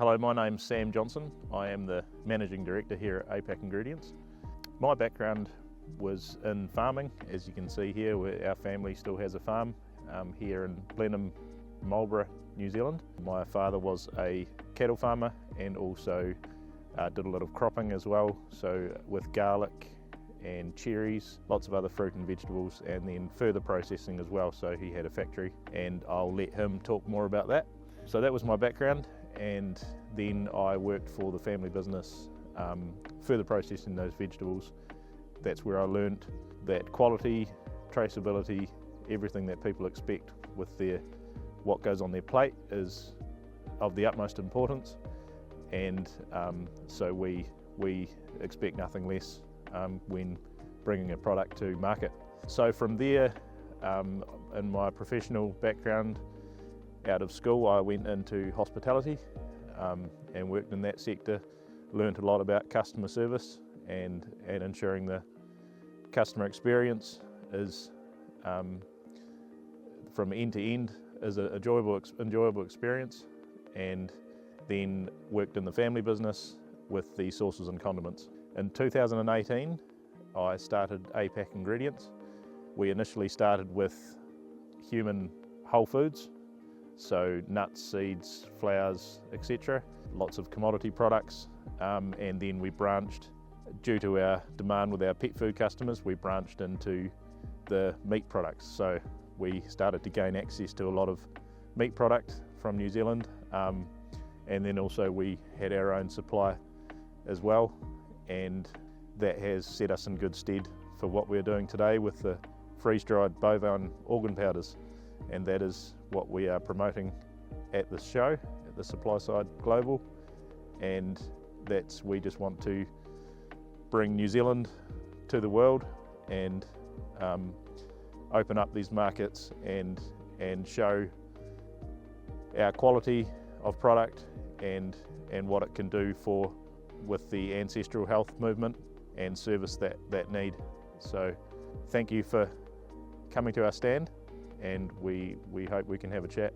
Hello, my name's Sam Johnson. I am the Managing Director here at APAC Ingredients. My background was in farming. As you can see here, our family still has a farm here in Blenheim, Marlborough, New Zealand. My father was a cattle farmer and also did a lot of cropping as well, so with garlic and cherries, lots of other fruit and vegetables, and then further processing as well, so he had a factory, and I'll let him talk more about that. So that was my background, and then I worked for the family business, further processing those vegetables. That's where I learnt that quality, traceability, everything that people expect with what goes on their plate is of the utmost importance, and so we expect nothing less when bringing a product to market. So from there, in my professional background out of school, I went into hospitality and worked in that sector, learnt a lot about customer service and ensuring the customer experience is from end to end is an enjoyable experience, and then worked in the family business with the sauces and condiments. In 2018, I started APAC Ingredients. We initially started with human whole foods, so nuts, seeds, flours, etc. Lots of commodity products, and then we branched, due to our demand with our pet food customers, we branched into the meat products. So we started to gain access to a lot of meat product from New Zealand, and then also we had our own supply as well, and that has set us in good stead for what we're doing today with the freeze-dried bovine organ powders, and that is what we are promoting at the show, at the Supply Side Global, and we just want to bring New Zealand to the world and open up these markets and show our quality of product and what it can do with the ancestral health movement and service that need. So thank you for coming to our stand, and we hope we can have a chat.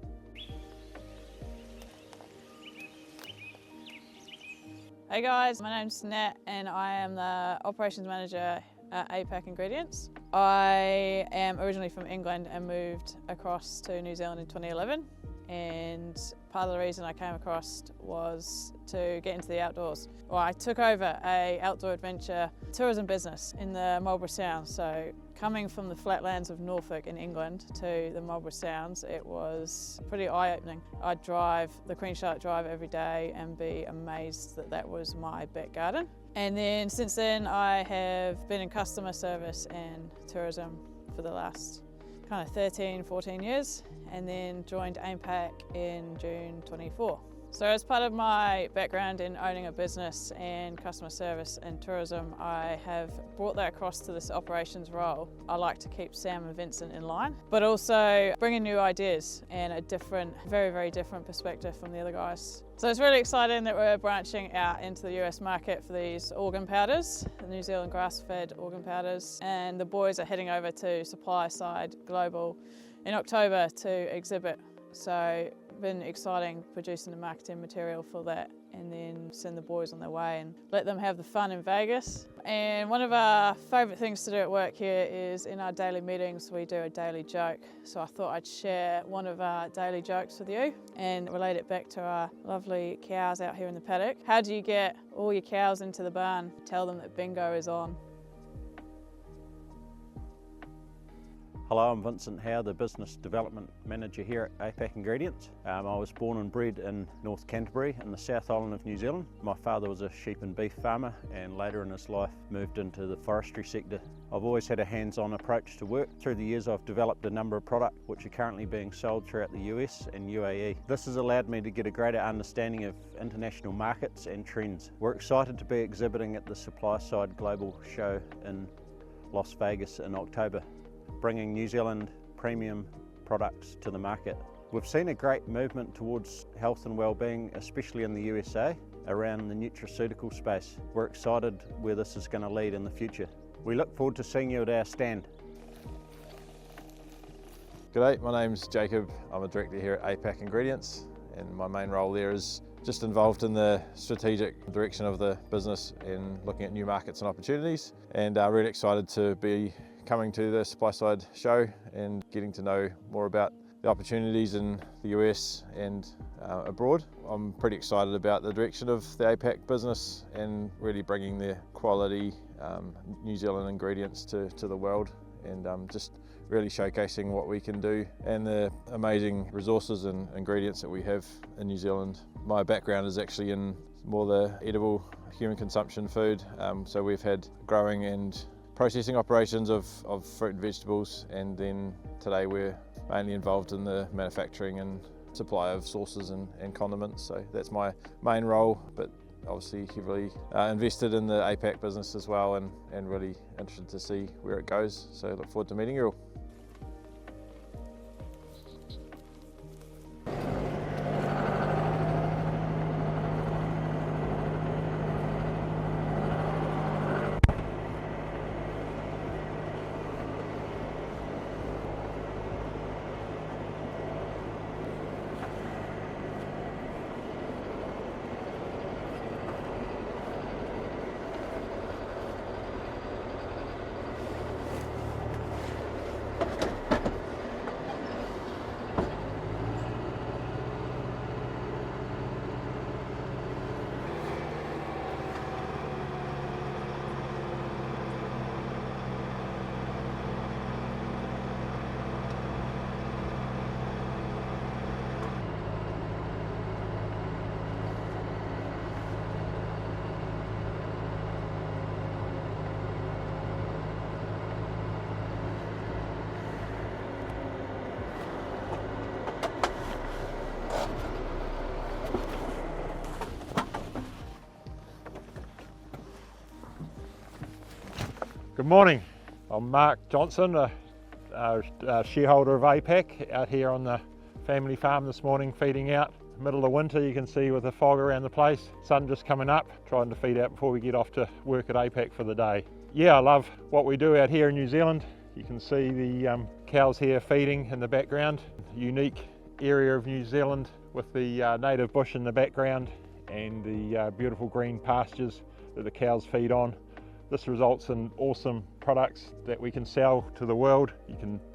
Hey guys, my name's Nat and I am the Operations Manager at APAC Ingredients. I am originally from England and moved across to New Zealand in 2011, and part of the reason I came across was to get into the outdoors. Well, I took over an outdoor adventure tourism business in the Marlborough Sounds, so coming from the flatlands of Norfolk in England to the Marlborough Sounds, it was pretty eye-opening. I'd drive the Queen Charlotte Drive every day and be amazed that that was my back garden. And then since then I have been in customer service and tourism for the last kind of 13, 14 years, and then joined APAC in June 24. So as part of my background in owning a business and customer service and tourism, I have brought that across to this operations role. I like to keep Sam and Vincent in line, but also bring in new ideas and a different, very, very different perspective from the other guys. So it's really exciting that we're branching out into the US market for these organ powders, the New Zealand grass-fed organ powders, and the boys are heading over to Supply Side Global in October to exhibit. So been exciting producing the marketing material for that, and then send the boys on their way and let them have the fun in Vegas. And one of our favourite things to do at work here is in our daily meetings we do a daily joke. So I thought I'd share one of our daily jokes with you and relate it back to our lovely cows out here in the paddock. How do you get all your cows into the barn? Tell them that bingo is on. Hello, I'm Vincent Howe, the Business Development Manager here at APAC Ingredients. I was born and bred in North Canterbury in the South Island of New Zealand. My father was a sheep and beef farmer and later in his life moved into the forestry sector. I've always had a hands-on approach to work. Through the years I've developed a number of products which are currently being sold throughout the US and UAE. This has allowed me to get a greater understanding of international markets and trends. We're excited to be exhibiting at the Supply Side Global Show in Las Vegas in October, bringing New Zealand premium products to the market. We've seen a great movement towards health and well-being, especially in the USA, around the nutraceutical space. We're excited where this is going to lead in the future. We look forward to seeing you at our stand. G'day, my name's Jacob. I'm a director here at APAC Ingredients, and my main role there is just involved in the strategic direction of the business and looking at new markets and opportunities, and really excited to be coming to the supply side show and getting to know more about the opportunities in the US and abroad. I'm pretty excited about the direction of the APAC business and really bringing the quality New Zealand ingredients to the world, and just really showcasing what we can do and the amazing resources and ingredients that we have in New Zealand. My background is actually in more the edible human consumption food, so we've had growing and processing operations of fruit and vegetables, and then today we're mainly involved in the manufacturing and supply of sauces and condiments, so that's my main role, but obviously heavily invested in the APAC business as well, and really interested to see where it goes, so look forward to meeting you all. Good morning, I'm Mark Johnson, a shareholder of APAC, out here on the family farm this morning feeding out. Middle of winter, you can see with the fog around the place, sun just coming up, trying to feed out before we get off to work at APAC for the day. Yeah, I love what we do out here in New Zealand. You can see the cows here feeding in the background. Unique area of New Zealand with the native bush in the background and the beautiful green pastures that the cows feed on. This results in awesome products that we can sell to the world.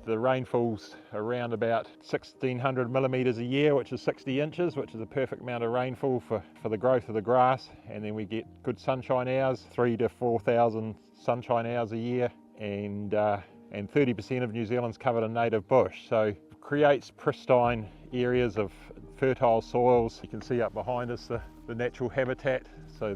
The rainfall's around about 1,600 millimetres a year, which is 60 inches, which is a perfect amount of rainfall for the growth of the grass. And then we get good sunshine hours, 3,000 to 4,000 sunshine hours a year, and 30% of New Zealand's covered in native bush. So it creates pristine areas of fertile soils. You can see up behind us the natural habitat. So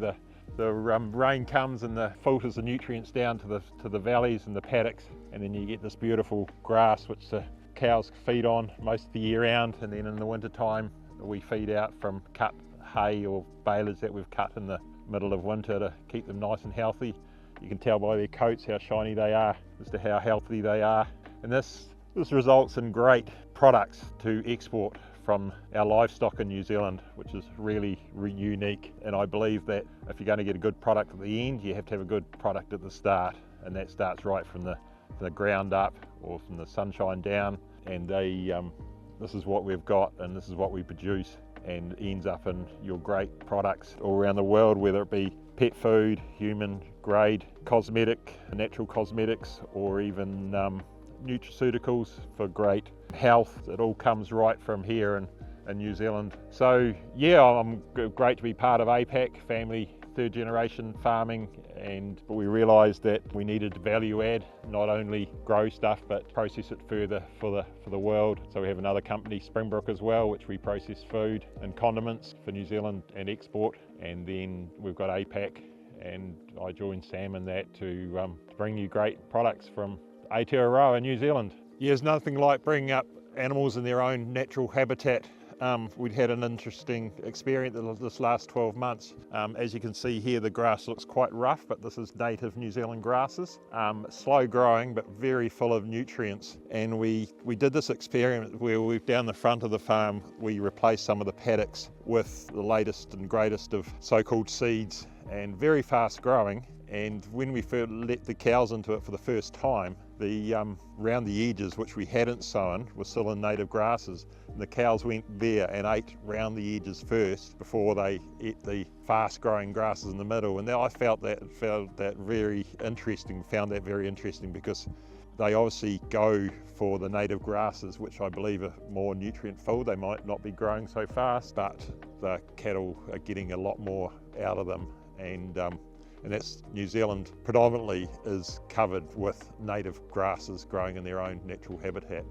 the rain comes and filters the nutrients down to the valleys and the paddocks, and then you get this beautiful grass which the cows feed on most of the year round, and then in the winter time we feed out from cut hay or balers that we've cut in the middle of winter to keep them nice and healthy. You can tell by their coats how shiny they are as to how healthy they are, and this results in great products to export from our livestock in New Zealand, which is really unique. And I believe that if you're going to get a good product at the end, you have to have a good product at the start, and that starts right from the ground up or from the sunshine down. And this is what we've got, and this is what we produce, and ends up in your great products all around the world, whether it be pet food, human grade cosmetic, natural cosmetics, or even nutraceuticals for great health. It all comes right from here in New Zealand. So yeah, I'm great to be part of APAC, family third generation farming, but we realised that we needed to value add, not only grow stuff but process it further for the world. So we have another company, Springbrook, as well, which we process food and condiments for New Zealand and export. And then we've got APAC, and I joined Sam in that to bring you great products from Aotearoa in New Zealand. Yeah, there's nothing like bringing up animals in their own natural habitat. We'd had an interesting experience this last 12 months. As you can see here, the grass looks quite rough, but this is native New Zealand grasses. Slow growing, but very full of nutrients. And we did this experiment where down the front of the farm, we replaced some of the paddocks with the latest and greatest of so-called seeds, and very fast growing. And when we let the cows into it for the first time, The round the edges, which we hadn't sown, were still in native grasses, and the cows went there and ate round the edges first before they ate the fast-growing grasses in the middle. And I found that very interesting because they obviously go for the native grasses, which I believe are more nutrient full. They might not be growing so fast, but the cattle are getting a lot more out of them. And that's New Zealand predominantly is covered with native grasses growing in their own natural habitat.